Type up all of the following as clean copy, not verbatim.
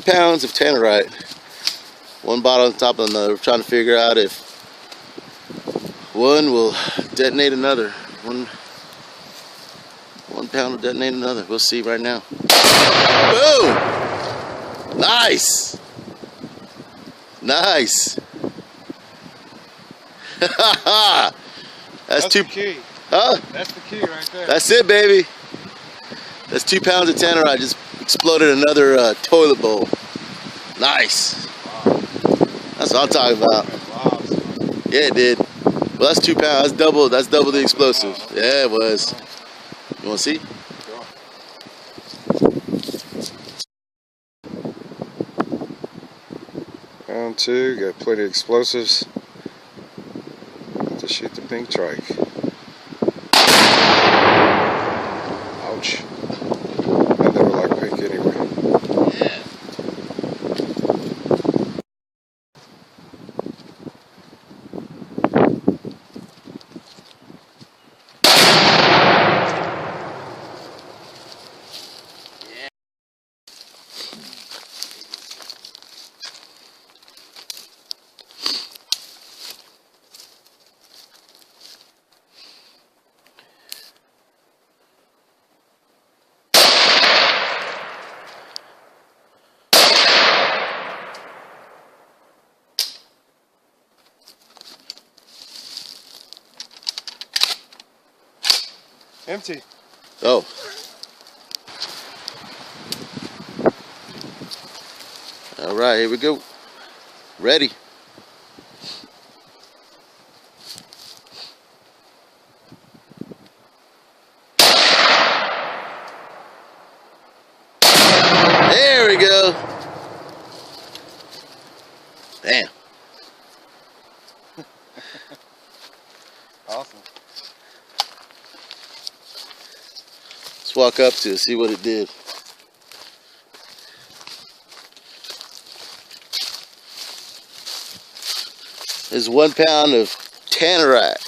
pounds of tannerite. One bottle on top of another. We're trying to figure out if one will detonate another. One pound will detonate another. We'll see right now. Boom! Nice! Nice! That's the key. Huh? That's the key right there. That's it, baby. That's 2 pounds of tannerite. Just exploded another toilet bowl. Nice. Wow. That's what I'm talking about. Wow. Yeah, it did. Well, that's 2 pounds. That's double the explosive. Yeah, it was. You want to see? Sure. Round 2. Got plenty of explosives to shoot the pink trike. Ouch. I never liked pink anyway. Yeah. Empty. Oh. All right, here we go. Ready. There we go. Damn. Awesome. Let's walk up to it, see what it did. There's 1 pound of tannerite.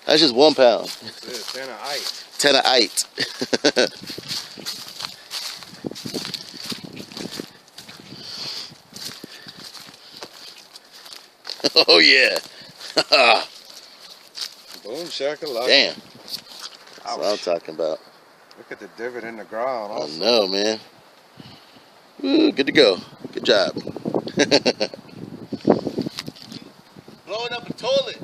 That's just 1 pound. That's it, tannerite. Tannerite. Oh yeah. Boom shakalaka. Damn. That's what I'm talking about. Look at the divot in the ground. I Also. know, man. Woo, good to go. Good job. Blowing up a toilet.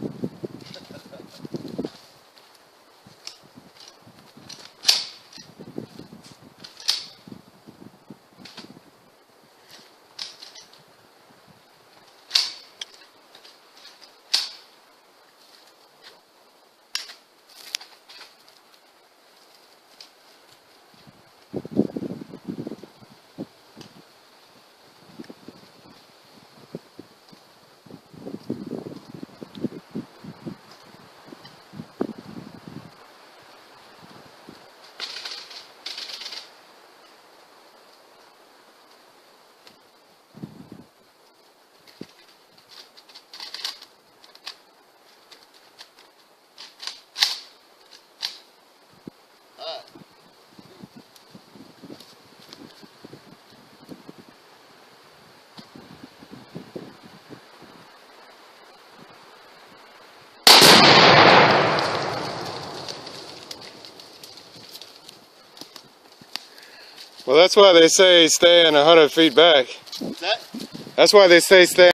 Well, that's why they say stay in 100 feet back. What's that? That's why they say stay